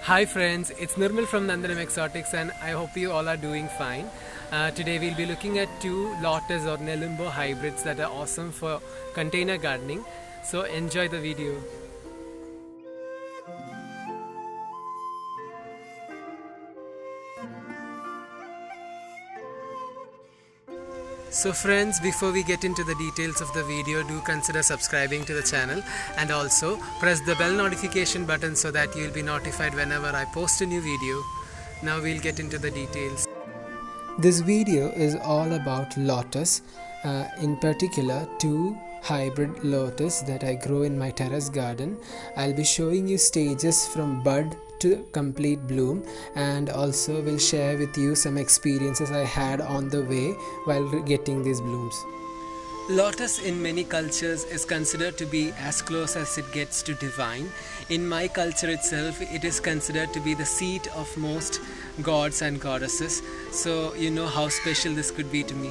Hi friends, it's Nirmal from Nandanam Exotics and I hope you all are doing fine. Today we'll be looking at two Lotus or Nelumbo hybrids that are awesome for container gardening. So enjoy the video. So friends, before we get into the details of the video, do consider subscribing to the channel and also press the bell notification button so that you'll be notified whenever I post a new video. Now we'll get into the details. This video is all about lotus, in particular two hybrid lotus that I grow in my terrace garden. I'll be showing you stages from bud to complete bloom, and also will share with you some experiences I had on the way while getting these blooms. Lotus in many cultures is considered to be as close as it gets to divine. In my culture itself, it is considered to be the seat of most gods and goddesses. So, you know how special this could be to me.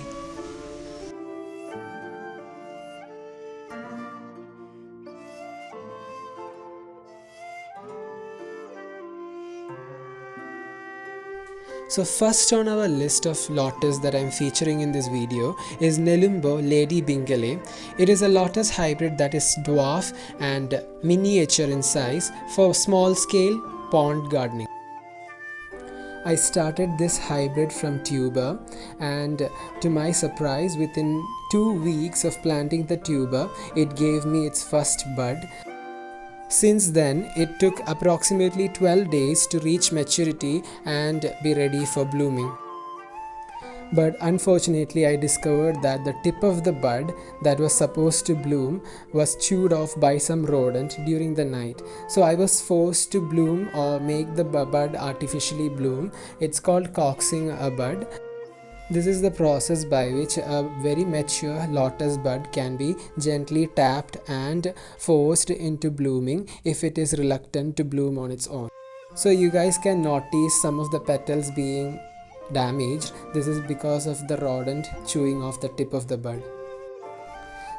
So first on our list of lotus that I'm featuring in this video is Nelumbo Lady Bingale. It is a lotus hybrid that is dwarf and miniature in size for small scale pond gardening. I started this hybrid from tuber, and to my surprise, within 2 weeks of planting the tuber, it gave me its first bud. Since then, it took approximately 12 days to reach maturity and be ready for blooming. But unfortunately, I discovered that the tip of the bud that was supposed to bloom was chewed off by some rodent during the night. So I was forced to bloom or make the bud artificially bloom. It's called coaxing a bud. This is the process by which a very mature lotus bud can be gently tapped and forced into blooming if it is reluctant to bloom on its own. So you guys can notice some of the petals being damaged. This is because of the rodent chewing off the tip of the bud.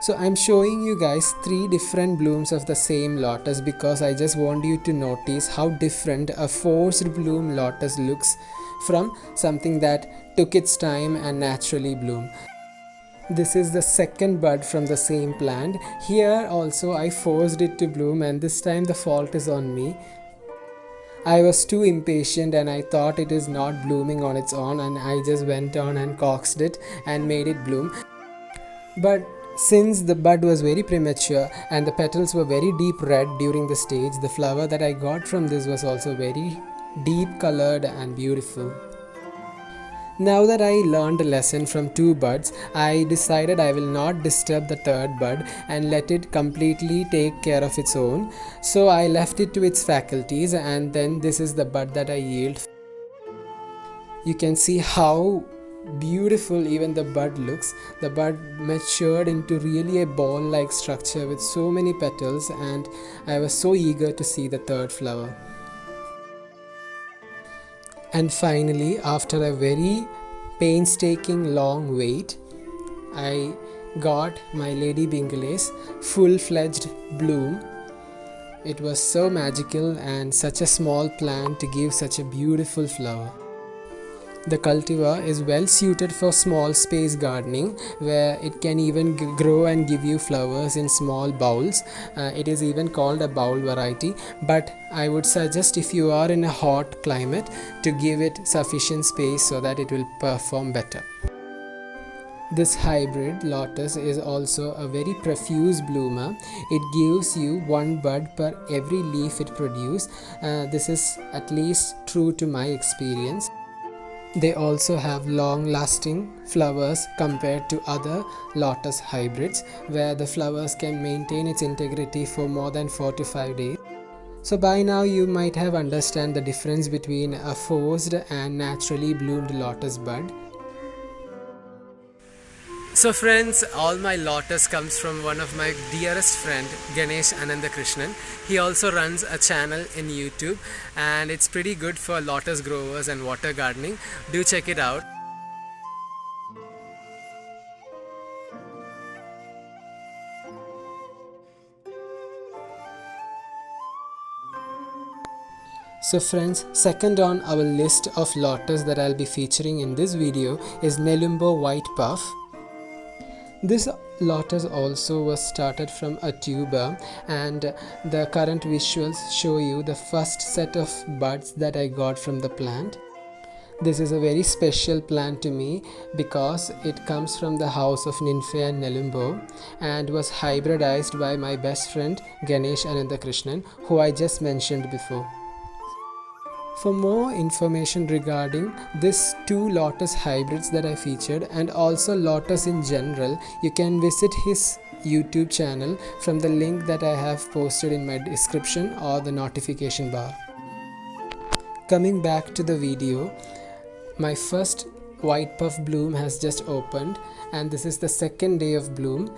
So I'm showing you guys three different blooms of the same lotus because I just want you to notice how different a forced bloom lotus looks from something that took its time and naturally bloom. This is the second bud from the same plant. Here also I forced it to bloom, and this time the fault is on me. I was too impatient and I thought it is not blooming on its own, and I just went on and coaxed it and made it bloom. But since the bud was very premature and the petals were very deep red during the stage, the flower that I got from this was also very deep colored and beautiful. Now that I learned a lesson from two buds, I decided I will not disturb the third bud and let it completely take care of its own. So I left it to its faculties, and then this is the bud that I yield. You can see how beautiful even the bud looks. The bud matured into really a ball like structure with so many petals, and I was so eager to see the third flower. And finally, after a very painstaking long wait, I got my Lady Bingale's full-fledged bloom. It was so magical, and such a small plant to give such a beautiful flower. The cultivar is well suited for small space gardening, where it can even grow and give you flowers in small bowls. It is even called a bowl variety, but I would suggest, if you are in a hot climate, to give it sufficient space so that it will perform better. This hybrid lotus is also a very profuse bloomer. It gives you one bud per every leaf it produces. This is at least true to my experience. They also have long-lasting flowers compared to other lotus hybrids, where the flowers can maintain its integrity for more than 4 to 5 days. So by now you might have understand the difference between a forced and naturally bloomed lotus bud. So friends, all my lotus comes from one of my dearest friend, Ganesh Anandakrishnan. He also runs a channel in YouTube, and it's pretty good for lotus growers and water gardening. Do check it out. So friends, second on our list of lotus that I'll be featuring in this video is Nelumbo white puff. This lotus also was started from a tuber, and the current visuals show you the first set of buds that I got from the plant. This is a very special plant to me because it comes from the house of Ninfea and Nelumbo and was hybridized by my best friend Ganesh Anandakrishnan, who I just mentioned before. For more information regarding these two lotus hybrids that I featured and also lotus in general, you can visit his YouTube channel from the link that I have posted in my description or the notification bar. Coming back to the video, my first white puff bloom has just opened and this is the second day of bloom.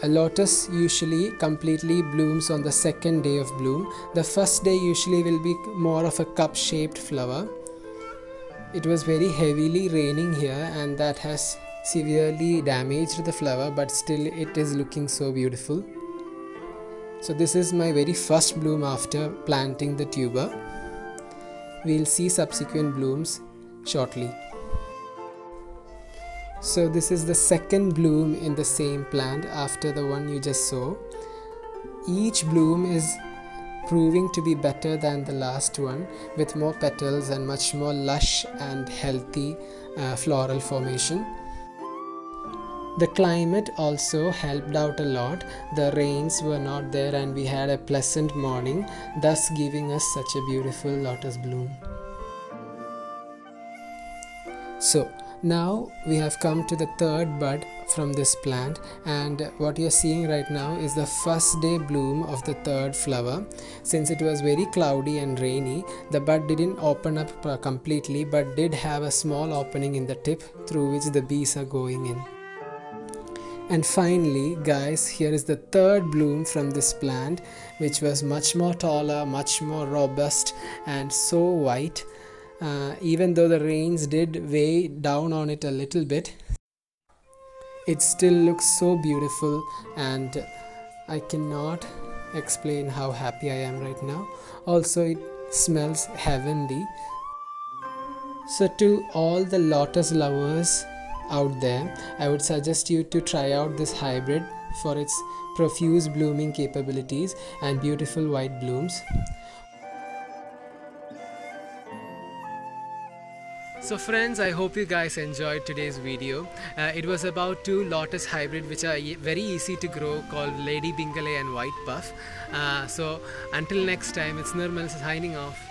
A lotus usually completely blooms on the second day of bloom. The first day usually will be more of a cup shaped flower. It was very heavily raining here and that has severely damaged the flower, but still it is looking so beautiful. So this is my very first bloom after planting the tuber. We'll see subsequent blooms shortly. So this is the second bloom in the same plant after the one you just saw. Each bloom is proving to be better than the last one, with more petals and much more lush and healthy floral formation. The climate also helped out a lot. The rains were not there and we had a pleasant morning, thus giving us such a beautiful lotus bloom. So now we have come to the third bud from this plant, and what you are seeing right now is the first day bloom of the third flower. Since it was very cloudy and rainy, the bud didn't open up completely but did have a small opening in the tip through which the bees are going in. And finally guys, here is the third bloom from this plant, which was much more taller, much more robust and so white. Even though the rains did weigh down on it a little bit, it still looks so beautiful and I cannot explain how happy I am right now. Also, it smells heavenly. So to all the lotus lovers out there, I would suggest you to try out this hybrid for its profuse blooming capabilities and beautiful white blooms. So friends, I hope you guys enjoyed today's video. It was about two lotus hybrid which are very easy to grow, called Lady Bingale and White Puff. So until next time, it's Nirmal signing off.